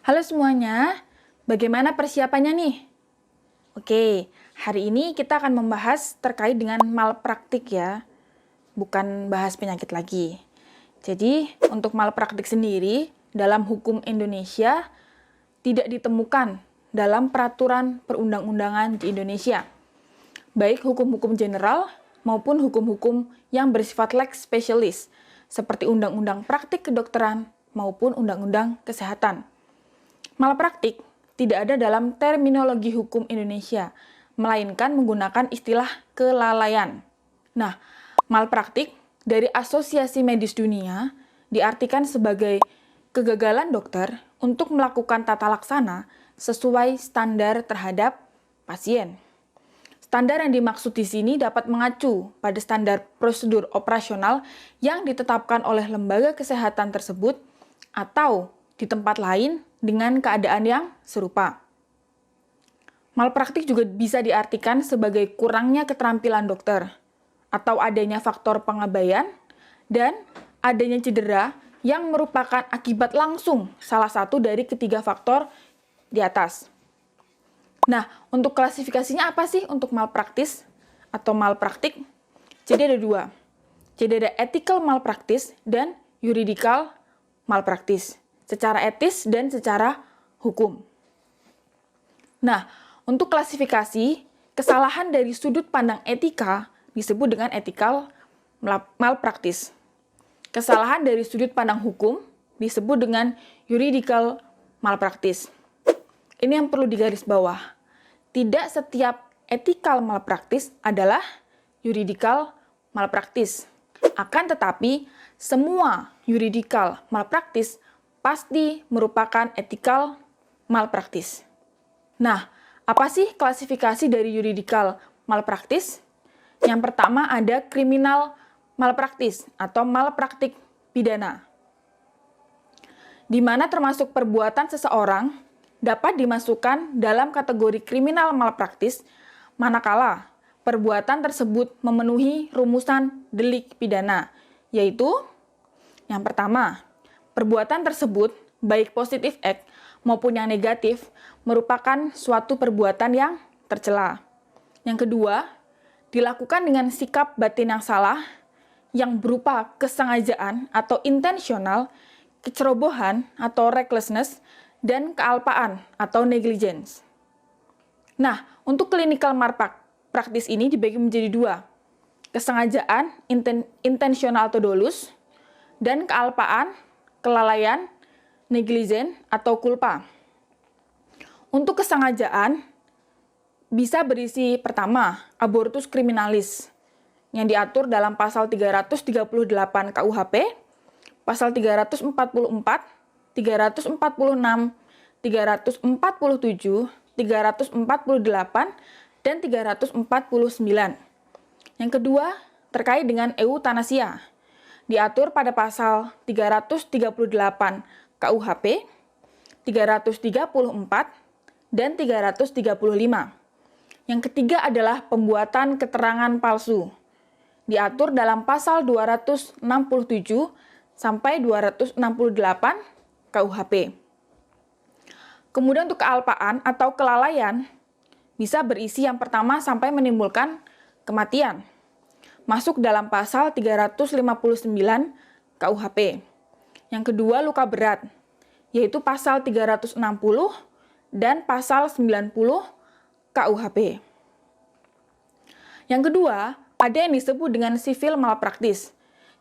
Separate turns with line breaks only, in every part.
Halo semuanya, bagaimana persiapannya nih? Oke, hari ini kita akan membahas terkait dengan malpraktik ya, bukan bahas penyakit lagi. Jadi, untuk malpraktik sendiri, dalam hukum Indonesia tidak ditemukan dalam peraturan perundang-undangan di Indonesia, baik hukum-hukum general maupun hukum-hukum yang bersifat lex specialis, seperti Undang-Undang Praktik Kedokteran maupun Undang-Undang Kesehatan. Malpraktik tidak ada dalam terminologi hukum Indonesia, melainkan menggunakan istilah kelalaian. Nah, malpraktik dari Asosiasi Medis Dunia diartikan sebagai kegagalan dokter untuk melakukan tata laksana sesuai standar terhadap pasien. Standar yang dimaksud di sini dapat mengacu pada standar prosedur operasional yang ditetapkan oleh lembaga kesehatan tersebut atau di tempat lain dengan keadaan yang serupa. Malpraktik juga bisa diartikan sebagai kurangnya keterampilan dokter, atau adanya faktor pengabaian, dan adanya cedera yang merupakan akibat langsung salah satu dari ketiga faktor di atas. Nah, untuk klasifikasinya apa sih untuk malpraktis atau malpraktik? Jadi ada dua. Jadi ada ethical malpractice dan juridical malpractice, secara etis dan secara hukum. Nah, untuk klasifikasi, kesalahan dari sudut pandang etika disebut dengan ethical malpractice. Kesalahan dari sudut pandang hukum disebut dengan juridical malpractice. Ini yang perlu digaris bawah. Tidak setiap ethical malpractice adalah juridical malpractice. Akan tetapi, semua juridical malpractice pasti merupakan ethical malpractice. Nah, apa sih klasifikasi dari juridical malpractice? Yang pertama ada criminal malpractice atau malpraktik pidana, di mana termasuk perbuatan seseorang dapat dimasukkan dalam kategori criminal malpractice manakala perbuatan tersebut memenuhi rumusan delik pidana, yaitu yang pertama, perbuatan tersebut, baik positif act maupun yang negatif, merupakan suatu perbuatan yang tercela. Yang kedua, dilakukan dengan sikap batin yang salah, yang berupa kesengajaan atau intensional, kecerobohan atau recklessness, dan kealpaan atau negligence. Nah, untuk clinical malpractice ini dibagi menjadi dua, kesengajaan, intensional atau dolus, dan kealpaan, kelalaian, negligence, atau culpa. Untuk kesengajaan, bisa berisi pertama, abortus criminalis, yang diatur dalam pasal 338 KUHP, pasal 344, 346, 347, 348, dan 349. Yang kedua, terkait dengan eutanasia, diatur pada pasal 338 KUHP, 334, dan 335. Yang ketiga adalah pembuatan keterangan palsu, diatur dalam pasal 267 sampai 268 KUHP. Kemudian untuk kealpaan atau kelalaian, bisa berisi yang pertama sampai menimbulkan kematian, masuk dalam pasal 359 KUHP. Yang kedua, luka berat, yaitu pasal 360 dan pasal 90 KUHP. Yang kedua, ada yang disebut dengan civil malpractice.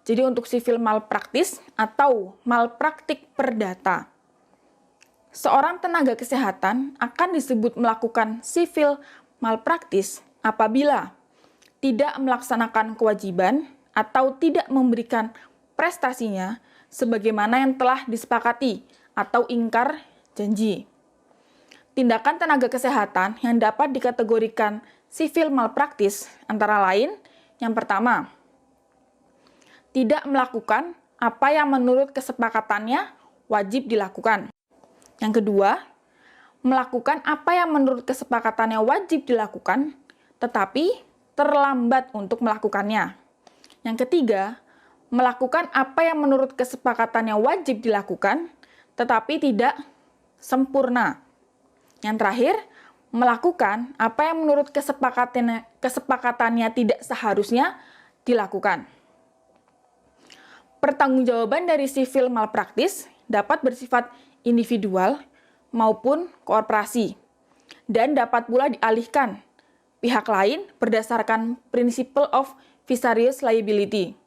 Jadi untuk civil malpractice atau malpraktik perdata, seorang tenaga kesehatan akan disebut melakukan civil malpractice apabila tidak melaksanakan kewajiban atau tidak memberikan prestasinya sebagaimana yang telah disepakati atau ingkar janji. Tindakan tenaga kesehatan yang dapat dikategorikan civil malpractice antara lain, yang pertama, tidak melakukan apa yang menurut kesepakatannya wajib dilakukan. Yang kedua, melakukan apa yang menurut kesepakatannya wajib dilakukan, tetapi terlambat untuk melakukannya. Yang ketiga, melakukan apa yang menurut kesepakatannya wajib dilakukan, tetapi tidak sempurna. Yang terakhir, melakukan apa yang menurut kesepakatannya tidak seharusnya dilakukan. Pertanggungjawaban dari civil malpractice dapat bersifat individual maupun korporasi, dan dapat pula dialihkan pihak lain berdasarkan principle of vicarious liability.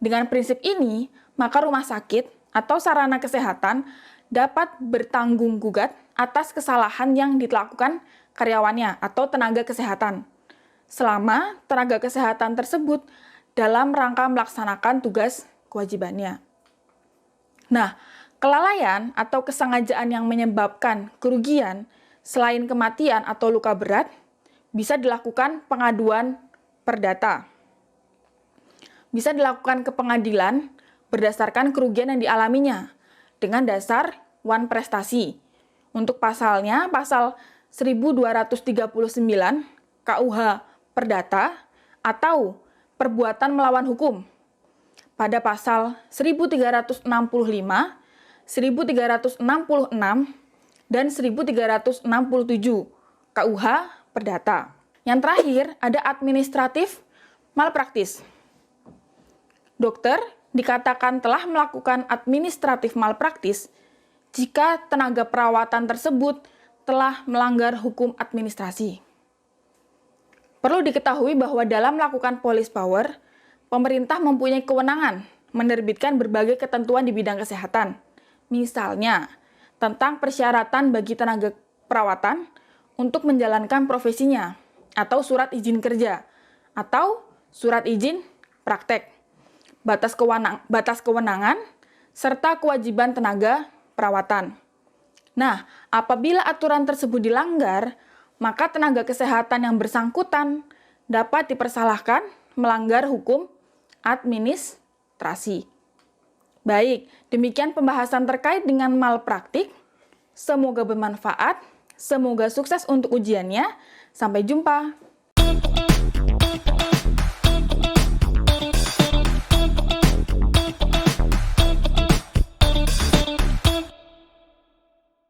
Dengan prinsip ini, maka rumah sakit atau sarana kesehatan dapat bertanggung gugat atas kesalahan yang dilakukan karyawannya atau tenaga kesehatan, selama tenaga kesehatan tersebut dalam rangka melaksanakan tugas kewajibannya. Nah, kelalaian atau kesengajaan yang menyebabkan kerugian selain kematian atau luka berat bisa dilakukan pengaduan perdata. Bisa dilakukan ke pengadilan berdasarkan kerugian yang dialaminya dengan dasar wan prestasi. Untuk pasalnya, pasal 1239 KUH Perdata atau perbuatan melawan hukum. Pada pasal 1365, 1366, dan 1367 KUH Perdata. Yang terakhir, ada administratif malpraktis. Dokter dikatakan telah melakukan administratif malpraktis jika tenaga perawatan tersebut telah melanggar hukum administrasi. Perlu diketahui bahwa dalam melakukan police power, pemerintah mempunyai kewenangan menerbitkan berbagai ketentuan di bidang kesehatan. Misalnya, tentang persyaratan bagi tenaga perawatan untuk menjalankan profesinya, atau surat izin kerja, atau surat izin praktek, batas kewenangan, serta kewajiban tenaga perawatan. Nah, apabila aturan tersebut dilanggar, maka tenaga kesehatan yang bersangkutan dapat dipersalahkan melanggar hukum administrasi. Baik, demikian pembahasan terkait dengan malpraktik. Semoga bermanfaat, semoga sukses untuk ujiannya. Sampai jumpa.